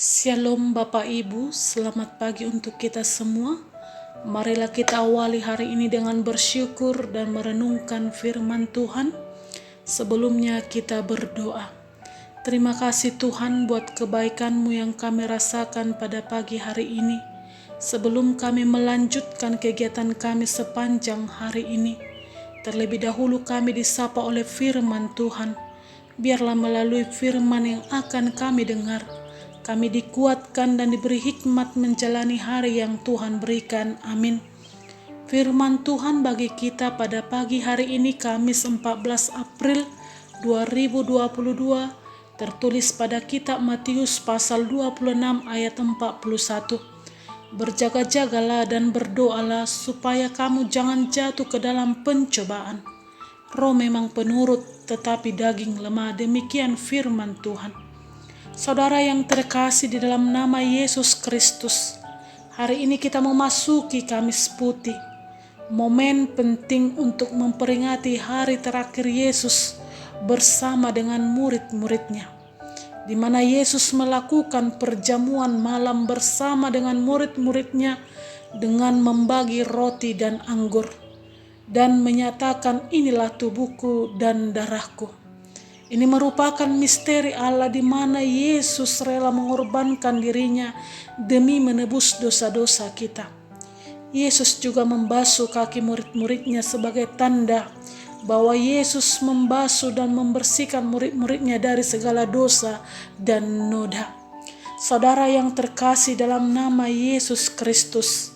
Shalom Bapak Ibu, selamat pagi untuk kita semua. Marilah kita awali hari ini dengan bersyukur dan merenungkan firman Tuhan. Sebelumnya kita berdoa. Terima kasih Tuhan buat kebaikan-Mu yang kami rasakan pada pagi hari ini. Sebelum kami melanjutkan kegiatan kami sepanjang hari ini, terlebih dahulu kami disapa oleh firman Tuhan. Biarlah melalui firman yang akan kami dengar, kami dikuatkan dan diberi hikmat menjalani hari yang Tuhan berikan. Amin. Firman Tuhan bagi kita pada pagi hari ini Kamis 14 April 2022 tertulis pada kitab Matius pasal 26 ayat 41. Berjaga-jagalah dan berdoalah supaya kamu jangan jatuh ke dalam pencobaan. Roh memang penurut tetapi daging lemah. Demikian firman Tuhan. Saudara yang terkasih di dalam nama Yesus Kristus, hari ini kita memasuki Kamis Putih, momen penting untuk memperingati hari terakhir Yesus bersama dengan murid-muridnya, di mana Yesus melakukan perjamuan malam bersama dengan murid-muridnya dengan membagi roti dan anggur, dan menyatakan, "Inilah tubuhku dan darahku." Ini merupakan misteri Allah di mana Yesus rela mengorbankan dirinya demi menebus dosa-dosa kita. Yesus juga membasuh kaki murid-muridnya sebagai tanda bahwa Yesus membasuh dan membersihkan murid-muridnya dari segala dosa dan noda. Saudara yang terkasih dalam nama Yesus Kristus,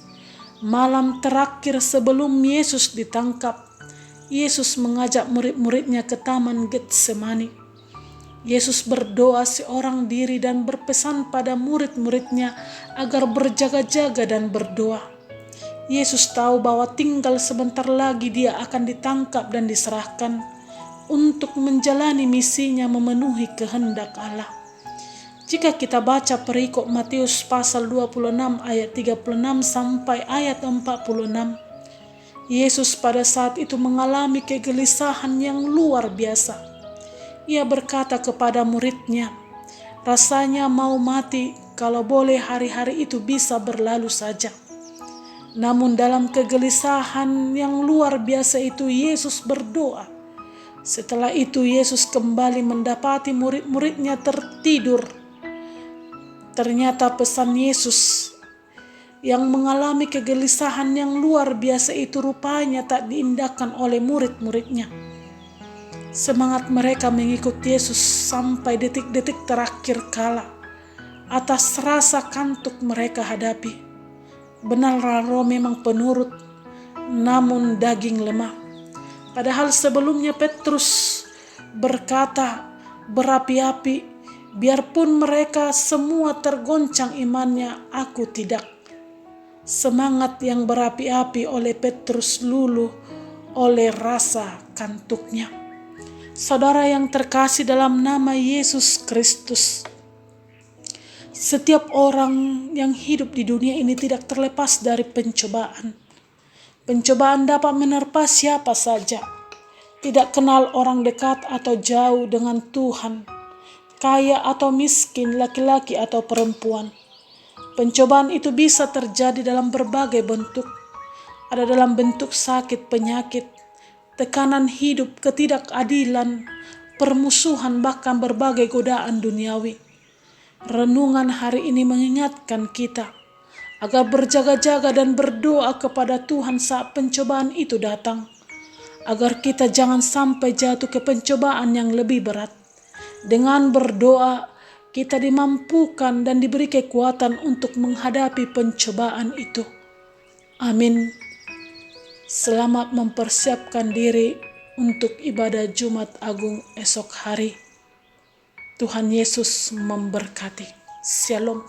malam terakhir sebelum Yesus ditangkap, Yesus mengajak murid-muridnya ke Taman Getsemani. Yesus berdoa seorang diri dan berpesan pada murid-muridnya agar berjaga-jaga dan berdoa. Yesus tahu bahwa tinggal sebentar lagi dia akan ditangkap dan diserahkan untuk menjalani misinya memenuhi kehendak Allah. Jika kita baca perikop Matius pasal 26 ayat 36 sampai ayat 46, Yesus pada saat itu mengalami kegelisahan yang luar biasa. Ia berkata kepada muridnya, "Rasanya mau mati, kalau boleh hari-hari itu bisa berlalu saja." Namun dalam kegelisahan yang luar biasa itu Yesus berdoa. Setelah itu Yesus kembali mendapati murid-muridnya tertidur. Ternyata pesan Yesus yang mengalami kegelisahan yang luar biasa itu rupanya tak diindahkan oleh murid-muridnya. Semangat mereka mengikut Yesus sampai detik-detik terakhir kala atas rasa kantuk mereka hadapi. Benar, roh memang penurut, namun daging lemah. Padahal sebelumnya Petrus berkata berapi-api, "Biarpun mereka semua tergoncang imannya, aku tidak." Semangat yang berapi-api oleh Petrus luluh oleh rasa kantuknya. Saudara yang terkasih dalam nama Yesus Kristus, setiap orang yang hidup di dunia ini tidak terlepas dari pencobaan. Pencobaan dapat menerpa siapa saja, tidak kenal orang dekat atau jauh dengan Tuhan, kaya atau miskin, laki-laki atau perempuan. Pencobaan itu bisa terjadi dalam berbagai bentuk. Ada dalam bentuk sakit, penyakit, tekanan hidup, ketidakadilan, permusuhan, bahkan berbagai godaan duniawi. Renungan hari ini mengingatkan kita agar berjaga-jaga dan berdoa kepada Tuhan saat pencobaan itu datang, agar kita jangan sampai jatuh ke pencobaan yang lebih berat. Dengan berdoa, kita dimampukan dan diberi kekuatan untuk menghadapi pencobaan itu. Amin. Selamat mempersiapkan diri untuk ibadah Jumat Agung esok hari. Tuhan Yesus memberkati. Shalom.